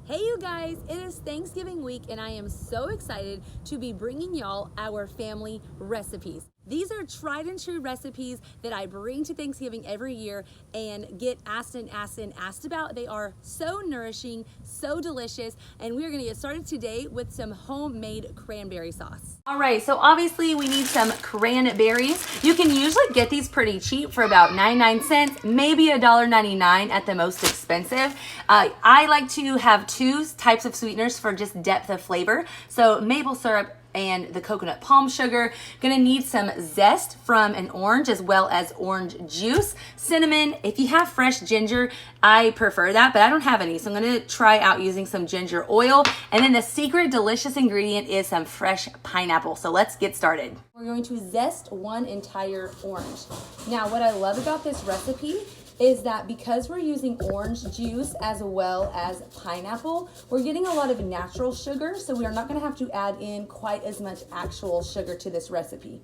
Hey you guys, it is Thanksgiving week and I am so excited to be bringing y'all our family recipes. These are tried and true recipes that I bring to Thanksgiving every year and get asked about. They are so nourishing, so delicious, and we're gonna get started today with some homemade cranberry sauce. All right, so obviously we need some cranberries. You can usually get these pretty cheap for about 99 cents, maybe $1.99 at the most expensive. I like to have two types of sweeteners for just depth of flavor. So maple syrup and the coconut palm sugar. Gonna need some zest from an orange as well as orange juice, cinnamon. If you have fresh ginger, I prefer that, but I don't have any, so I'm gonna try out using some ginger oil. And then the secret delicious ingredient is some fresh pineapple. So let's get started. We're going to zest one entire orange. Now, what I love about this recipe is that because we're using orange juice as well as pineapple, we're getting a lot of natural sugar, so we are not gonna have to add in quite as much actual sugar to this recipe.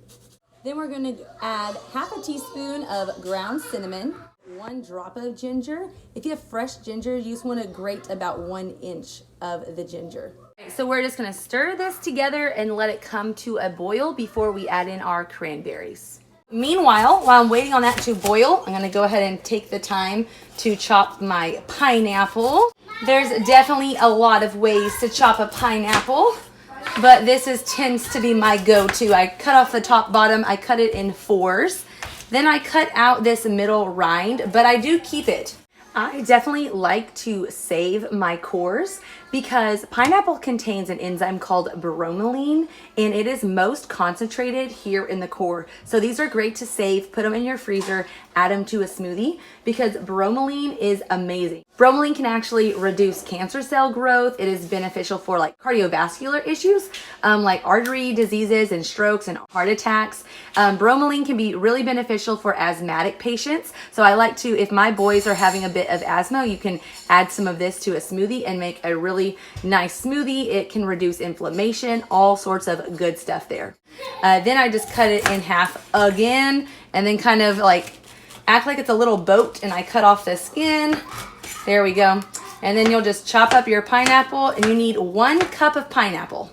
Then we're gonna add half a teaspoon of ground cinnamon, 1 drop of ginger. If you have fresh ginger, you just wanna grate about 1 inch of the ginger. So we're just gonna stir this together and let it come to a boil before we add in our cranberries. Meanwhile, while I'm waiting on that to boil, I'm gonna go ahead and take the time to chop my pineapple. There's definitely a lot of ways to chop a pineapple, but this tends to be my go-to. I cut off the top bottom, I cut it in 4s. Then I cut out this middle rind, but I do keep it. I definitely like to save my cores because pineapple contains an enzyme called bromelain, and it is most concentrated here in the core. So these are great to save, put them in your freezer, add them to a smoothie because bromelain is amazing. Bromelain can actually reduce cancer cell growth. It is beneficial for like cardiovascular issues, like artery diseases and strokes and heart attacks. Bromelain can be really beneficial for asthmatic patients. So I like to, if my boys are having a bit of asthma, you can add some of this to a smoothie and make a really nice smoothie. It can reduce inflammation, all sorts of good stuff there. Then I just cut it in half again and then kind of like act like it's a little boat, and I cut off the skin. There we go. And then you'll just chop up your pineapple, and you need 1 cup of pineapple.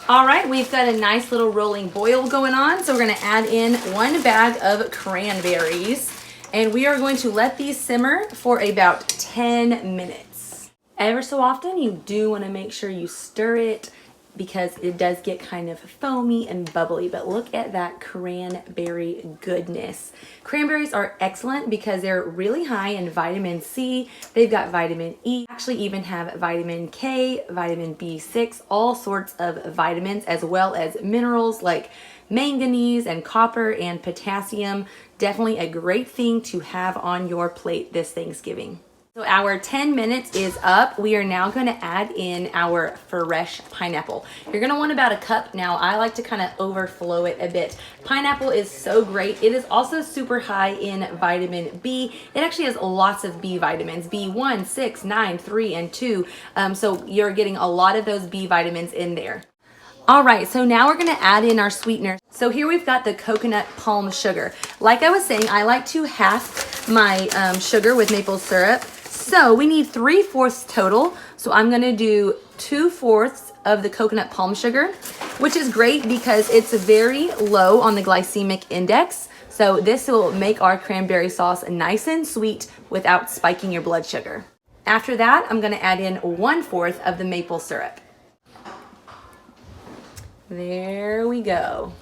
All right, we've got a nice little rolling boil going on. So we're gonna add in 1 bag of cranberries, and we are going to let these simmer for about 10 minutes. Ever so often, you do wanna make sure you stir it because it does get kind of foamy and bubbly, but look at that cranberry goodness. Cranberries are excellent because they're really high in vitamin C. They've got vitamin E, actually even have vitamin K, vitamin B6, all sorts of vitamins, as well as minerals like manganese and copper and potassium. Definitely a great thing to have on your plate this Thanksgiving. So our 10 minutes is up. We are now going to add in our fresh pineapple. You're going to want about 1 cup. Now I like to kind of overflow it a bit. Pineapple is so great. It is also super high in vitamin B. It actually has lots of B vitamins, B1, 6, 9, 3, and 2. So you're getting a lot of those B vitamins in there. All right, so now we're gonna add in our sweetener. So here we've got the coconut palm sugar. Like I was saying, I like to half my sugar with maple syrup. So we need 3/4 total. So I'm gonna do 2/4 of the coconut palm sugar, which is great because it's very low on the glycemic index. So this will make our cranberry sauce nice and sweet without spiking your blood sugar. After that, I'm gonna add in 1/4 of the maple syrup. There we go.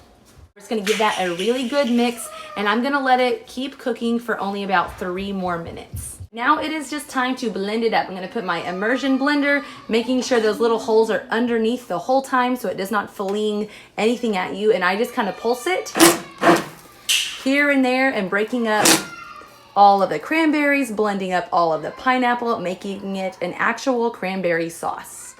We're just gonna give that a really good mix, and I'm gonna let it keep cooking for only about 3 more minutes. Now it is just time to blend it up. I'm gonna put my immersion blender, making sure those little holes are underneath the whole time so it does not fling anything at you, and I just kind of pulse it here and there and breaking up all of the cranberries, blending up all of the pineapple, making it an actual cranberry sauce.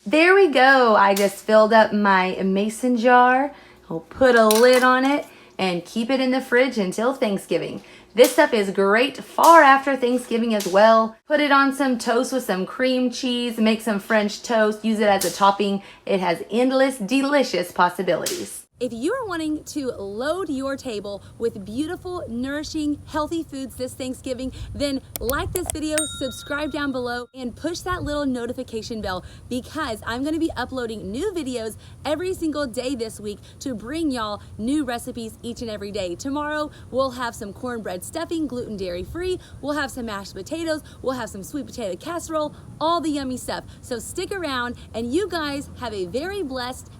There we go. I just filled up my mason jar. I'll put a lid on it and keep it in the fridge until Thanksgiving. This stuff is great far after Thanksgiving as well. Put it on some toast with some cream cheese, make some French toast, use it as a topping. It has endless, delicious possibilities. If you are wanting to load your table with beautiful, nourishing, healthy foods this Thanksgiving, then like this video, subscribe down below, and push that little notification bell because I'm going to be uploading new videos every single day this week to bring y'all new recipes each and every day. Tomorrow, we'll have some cornbread stuffing, gluten dairy free. We'll have some mashed potatoes. We'll have some sweet potato casserole, all the yummy stuff. So stick around, and you guys have a very blessed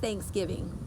Thanksgiving.